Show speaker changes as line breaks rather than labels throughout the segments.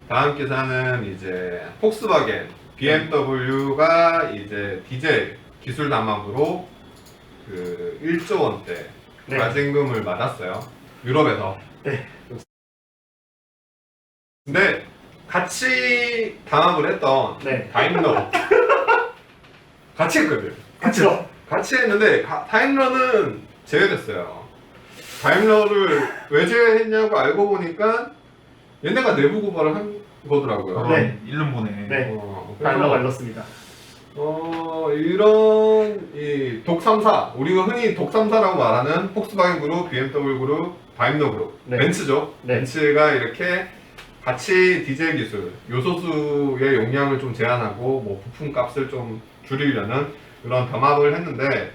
다음 기사는 이제 폭스바겐, BMW가 이제 디젤 기술 담합으로 그 1조 원대
네.
과징금을 맞았어요. 유럽에서.
네.
근데 같이 담합을 했던
네.
다임러 같이 했거든.
그쵸.
같이 했는데 다임러는 제외됐어요. 다임러를 왜 제외했냐고 알고 보니까 얘네가 내부 고발을 한 거더라고요.
네.
일름 보네.
네.
그래서
달러가 일렀습니다.
이런 이 독3사, 우리가 흔히 독3사라고 말하는 폭스바겐 그룹, BMW 그룹, 다임러 그룹,
네.
벤츠죠.
네.
벤츠가 이렇게 같이 디젤 기술, 요소수의 용량을 좀 제한하고 뭐 부품 값을 좀 줄이려는 그런 담합을 했는데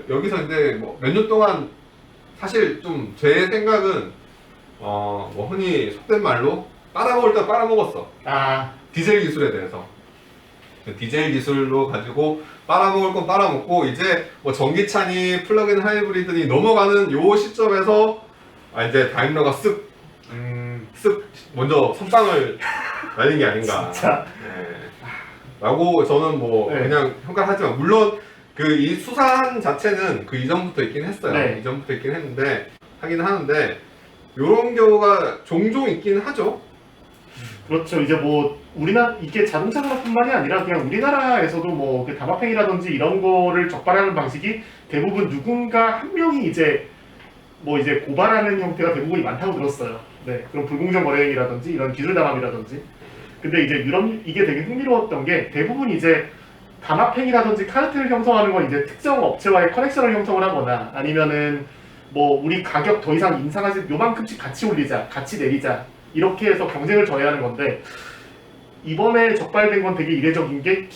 여기서 이제 뭐 몇 년 동안 사실 좀 제 생각은 뭐 흔히 속된 말로 빨아먹을 때 빨아먹었어.
아,
디젤 기술에 대해서. 디젤 기술로 가지고 빨아먹을 건 빨아먹고 이제 뭐 전기차니 플러그인 하이브리드니 넘어가는 요 시점에서 이제 다임러가 쓱 먼저 선빵을 날린 게 아닌가.
진짜.
네. 라고 저는 뭐
네.
그냥 평가를 하지만 물론 그 이 수산 자체는 그 이전부터 있긴 했어요.
네.
이전부터 있긴 했는데 하긴 하는데 요런 경우가 종종 있긴 하죠.
그렇죠. 이제 뭐 이게 자동차 산업뿐만이 아니라 그냥 우리나라에서도 뭐 그 담합행위라든지 이런 거를 적발하는 방식이 대부분 누군가 한 명이 이제 고발하는 형태가 대부분이 많다고 들었어요. 네, 그런 불공정 거래 행위라든지 이런 기술 담합이라든지. 근데 이제 이게 되게 흥미로웠던 게 대부분 이제 담합행위라든지 카르텔을 형성하는 건 이제 특정 업체와의 커넥션을 형성을 하거나 아니면은 뭐 우리 가격 더 이상 인상하지 요만큼씩 같이 올리자, 같이 내리자 이렇게 해서 경쟁을 저해하는 건데 이번에 적발된 건 되게 이례적인 게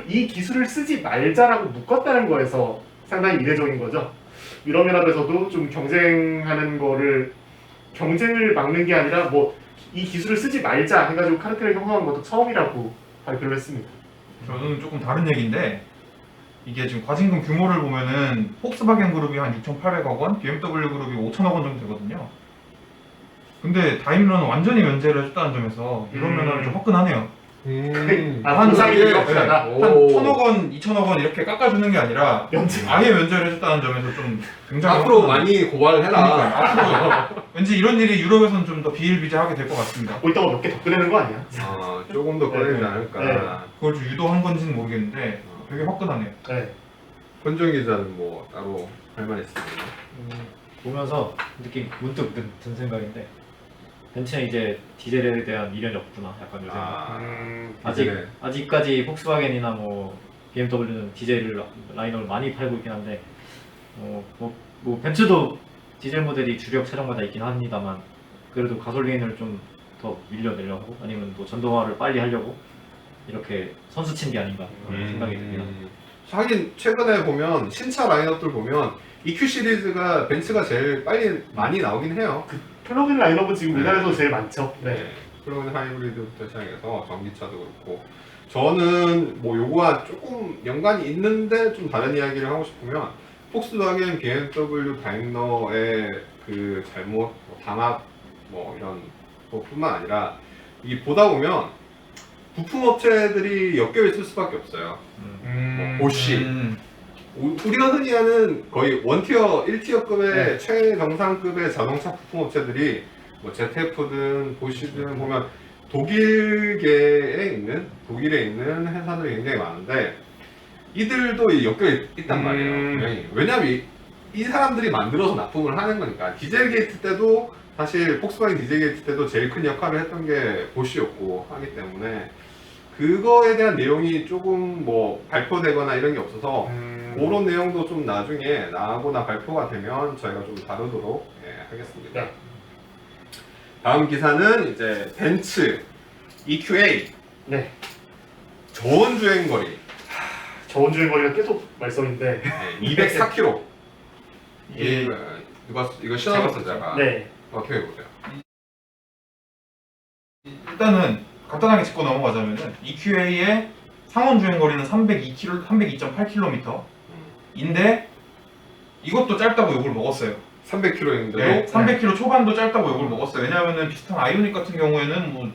이 기술을 쓰지 말자라고 묶었다는 거에서 상당히 이례적인 거죠. 유럽연합에서도 좀 경쟁을 막는 게 아니라 뭐 이 기술을 쓰지 말자 해가지고 카르텔을 형성한 것도 처음이라고 발표를 했습니다.
저는 조금 다른 얘기인데 이게 지금 과징금 규모를 보면은 폭스바겐 그룹이 한 6,800억 원, BMW 그룹이 5천억 원 정도 되거든요. 근데 다임러는 완전히 면제를 해줬다는 점에서 이런 면허는 좀 화끈하네요.
보상이
이게,
불가피하다.
네.
한 1,000억 원, 2천억 원 이렇게 깎아주는 게 아니라
면제.
아예 면제를 해줬다는 점에서 좀 굉장히
앞으로
화끈하네요.
많이 고발을 해라.
그러니까 앞으로 왠지 이런 일이 유럽에서는 좀 더 비일비재하게 될 것 같습니다.
이따가 몇 개 더 꺼내는 거 아니야?
조금 더 꺼내지
네.
않을까.
네.
그걸 좀 유도한 건지는 모르겠는데 되게 화끈하네요.
네.
권정 기자는 뭐 따로 할 말 있습니다.
보면서 문득 든 생각인데 벤츠는 이제 디젤에 대한 미련이 없구나 약간 요 생각.
디젤에.
아직까지 폭스바겐이나 뭐 BMW는 디젤 라인업을 많이 팔고 있긴 한데 뭐 벤츠도 디젤 모델이 주력 차량마다 있긴 합니다만 그래도 가솔린을 좀 더 밀려내려고 아니면 뭐 전동화를 빨리 하려고 이렇게 선수 친 게 아닌가 그런 생각이 듭니다.
하긴 최근에 보면 신차 라인업들 보면 EQ 시리즈가 벤츠가 제일 빨리 많이 나오긴 해요.
플러그인 라인업은 지금
네.
우리나라에서 제일 많죠. 네.
플러그인 하이브리드부터 시작해서 전기차도 그렇고 저는 뭐 요거와 조금 연관이 있는데 좀 다른 이야기를 하고 싶으면 폭스바겐, BMW, 다임러의 그 잘못, 담합 뭐 이런 것뿐만 아니라 이게 보다 보면 부품 업체들이 엮여 있을 수밖에 없어요. 뭐 보쉬. 우리가 흔히 하는 거의 원티어, 1티어급의
네.
최정상급의 자동차 부품 업체들이 뭐 ZF든 보쉬든 보면 독일에 있는 회사들이 굉장히 많은데 이들도 엮여 있단 말이에요. 분명히. 왜냐면 이 사람들이 만들어서 납품을 하는 거니까. 디젤 게이트 때도 사실 폭스바겐 디젤 게이트 때도 제일 큰 역할을 했던 게 보쉬였고 하기 때문에 그거에 대한 내용이 조금 뭐 발표되거나 이런 게 없어서 그런 내용도 좀 나중에 나오거나 발표가 되면 저희가 좀 다루도록 하겠습니다.
네.
다음 기사는 이제 벤츠 EQA
네.
저온 주행거리
저온 주행거리가 계속 말썽인데.
204km.
이게
이거 시나버스 제가
네.
어떻게 해보세요?
일단은 간단하게 짚고 넘어가자면은 EQA의 상온 주행 거리는 302.8km 인데 이것도 짧다고 욕을 먹었어요.
300km인데도
네, 300km 초반도 짧다고 욕을 먹었어요. 왜냐하면 비슷한 아이오닉 같은 경우에는 뭐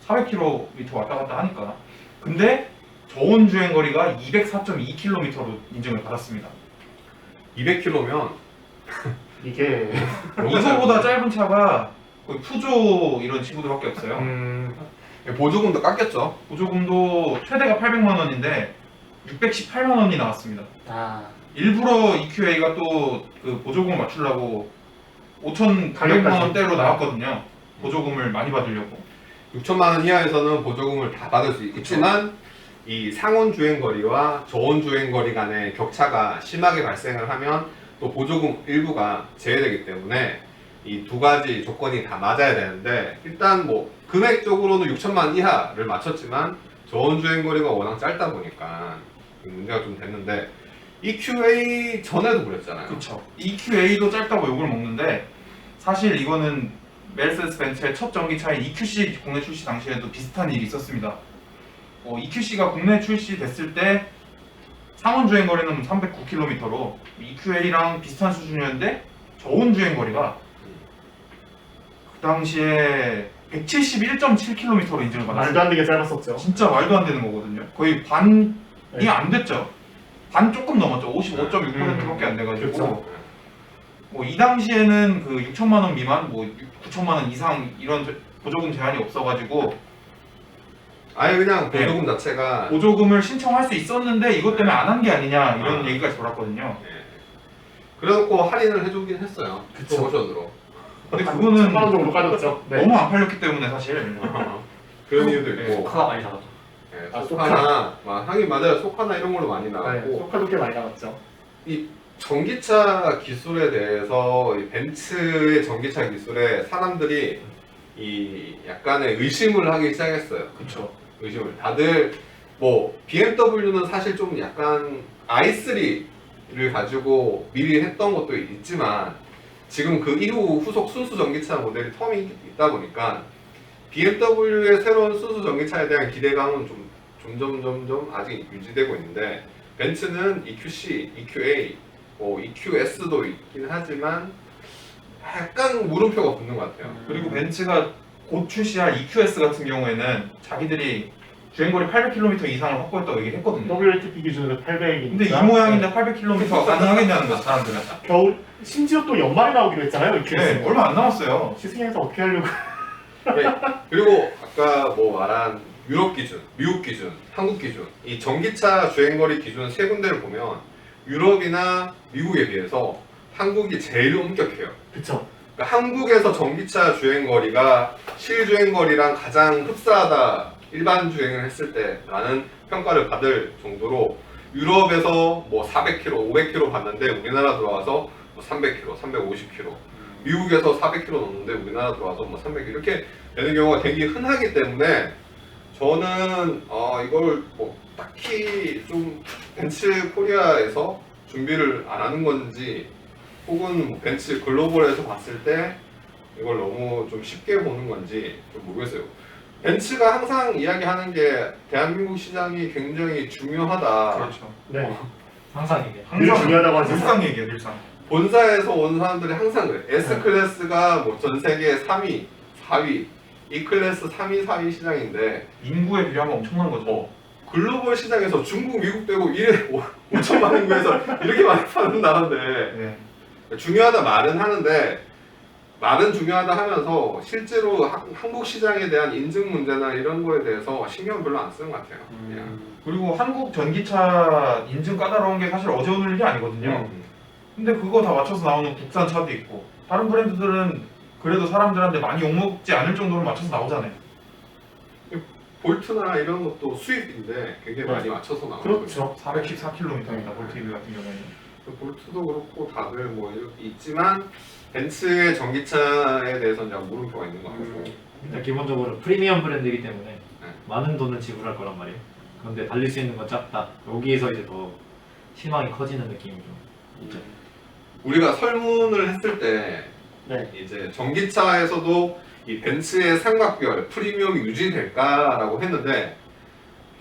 400km 왔다 갔다 하니까. 근데 저온 주행 거리가 204.2km로 인증을 받았습니다.
200km면
이게
이거보다 짧은 차가 거의 푸조 이런 친구들밖에 없어요.
보조금도 깎였죠.
보조금도 최대가 800만 원인데 618만 원이 나왔습니다.
아
일부러 EQA가 또 그 보조금을 맞추려고 5,900만 원대로 나왔거든요. 보조금을 많이 받으려고.
6천만 원 이하에서는 보조금을 다 받을 수 있지만 이 상온 주행 거리와 저온 주행 거리 간의 격차가 심하게 발생을 하면 또 보조금 일부가 제외되기 때문에 이 두 가지 조건이 다 맞아야 되는데 일단 뭐 금액적으로는 6천만 원 이하를 맞췄지만 저온 주행 거리가 워낙 짧다 보니까 문제가 좀 됐는데 EQA 전에도 그랬잖아요.
그렇죠. EQA도 짧다고 욕을 먹는데 사실 이거는 메르세데스 벤츠의 첫 전기차인 EQC 국내 출시 당시에도 비슷한 일이 있었습니다. EQC가 국내 출시됐을 때 상온 주행 거리는 309km로 EQA랑 비슷한 수준이었는데 저온 주행 거리가 그 당시에 171.7km로 인증을 받았어요.
말도 안 되게 짧았었죠.
진짜 말도 안 되는 거거든요. 거의 반이
네.
안 됐죠. 반 조금 넘었죠. 55.6%밖에 안 돼가지고.
그렇죠.
뭐 이 당시에는 그 6천만 원 미만, 뭐 9천만 원 이상 이런 보조금 제한이 없어가지고
아예 그냥 보조금 자체가
보조금을 신청할 수 있었는데 이것 때문에 안 한 게 아니냐 이런
아.
얘기까지 돌았거든요.
그래놓고 할인을 해주긴 했어요.
그쵸.
프로모션으로.
근데
한
그거는
1,000만 원 정도 까졌죠. 네.
너무 안 팔렸기 때문에 사실.
그런 이유도
네.
있고
소카가 많이 나갔죠.
네, 소카나 하긴 맞아요. 소카나 이런 걸로 많이
네,
나왔고
소카도 꽤 많이 나갔죠.
이 전기차 기술에 대해서 이 벤츠의 전기차 기술에 사람들이 이 약간의 의심을 하기 시작했어요.
그렇죠.
의심을 다들 뭐 BMW는 사실 좀 약간 i3를 가지고 미리 했던 것도 있지만 지금 그 이후 후속 순수 전기차 모델이 텀이 있다 보니까 BMW의 새로운 순수 전기차에 대한 기대감은 좀 점점 아직 유지되고 있는데 벤츠는 EQC, EQA, EQS도 있긴 하지만 약간 물음표가 붙는 것 같아요.
그리고 벤츠가 곧 출시할 EQS 같은 경우에는 자기들이 주행거리 800km 이상을 확보했다고 얘기를 했거든요.
WLTP 기준으로 800이니까.
근데 이 모양인데 800km가 가능하겠냐는 거야 사람들은.
겨울 심지어 또 연말에 나오기로 했잖아요. 이렇게
네, 얼마 안 남았어요.
시승에서 어떻게 하려고?
그리고 아까 뭐 말한 유럽 기준, 미국 기준, 한국 기준 이 전기차 주행거리 기준 세 군데를 보면 유럽이나 미국에 비해서 한국이 제일 엄격해요.
그쵸.
그러니까 한국에서 전기차 주행거리가 실주행거리랑 가장 흡사하다 일반 주행을 했을 때라는 평가를 받을 정도로 유럽에서 뭐 400km, 500km 봤는데 우리나라 들어와서 뭐 300km, 350km 미국에서 400km 넘는데 우리나라 들어와서 뭐 300km 이렇게 되는 경우가 되게 흔하기 때문에 저는 이걸 뭐 딱히 좀 벤츠 코리아에서 준비를 안 하는 건지 혹은 뭐 벤츠 글로벌에서 봤을 때 이걸 너무 좀 쉽게 보는 건지 좀 모르겠어요. 벤츠가 항상 이야기하는 게 대한민국 시장이 굉장히 중요하다.
그렇죠.
네.
항상 이게.
늘 중요하다고 하죠.
늘상 얘기해 늘상.
본사에서 온 사람들이 항상 그래. S클래스가 뭐 전 세계 3위, 4위, E클래스 3위, 4위 시장인데
인구에 비하면 엄청난 거죠.
글로벌 시장에서 중국, 미국 빼고 5천만 인구에서 이렇게 많이 파는 나라인데
네.
중요하다 말은 하는데 말은 중요하다 하면서 실제로 한국 시장에 대한 인증 문제나 이런 거에 대해서 신경을 별로 안 쓰는 것 같아요. 그냥.
그리고 한국 전기차 인증 까다로운 게 사실 어제 오늘 일이 아니거든요. 근데 그거 다 맞춰서 나오는 국산 차도 있고 다른 브랜드들은 그래도 사람들한테 많이 욕먹지 않을 정도로 맞춰서 나오잖아요.
볼트나 이런 것도 수입인데 굉장히
네.
많이 맞춰서 나오거든요.
그렇죠.
414km입니다. 볼트 EV 같은 경우에는.
볼트도 그렇고 다들 뭐 이렇게 있지만 벤츠의 전기차에 대해서는 약간 물음표가 있는 것 같고
일단 기본적으로 프리미엄 브랜드이기 때문에
네.
많은 돈을 지불할 거란 말이에요. 그런데 달릴 수 있는 건 작다. 여기에서 이제 더 실망이 커지는 느낌이 좀 있죠.
우리가 설문을 했을 때
네.
이제 전기차에서도 이 벤츠의 삼각별 프리미엄이 유지될까라고 했는데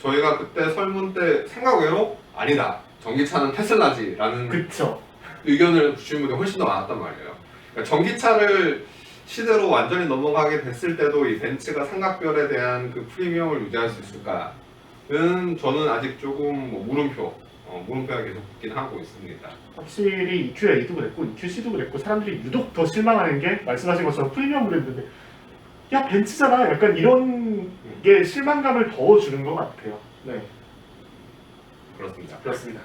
저희가 그때 설문 때 생각 외로 아니다. 전기차는 테슬라지라는
그쵸.
의견을 주신 분이 훨씬 더 많았단 말이에요. 그러니까 전기차를 시대로 완전히 넘어가게 됐을 때도 이 벤츠가 삼각별에 대한 그 프리미엄을 유지할 수 있을까는 저는 아직 조금 뭐 물음표가 계속 붙긴 하고 있습니다.
확실히 EQA도 그랬고 EQC도 그랬고 사람들이 유독 더 실망하는 게 말씀하신 것처럼 프리미엄 브랜드인데 야 벤츠잖아 약간 이런 게 실망감을 더 주는 것 같아요. 네
그렇습니다.
그렇습니다.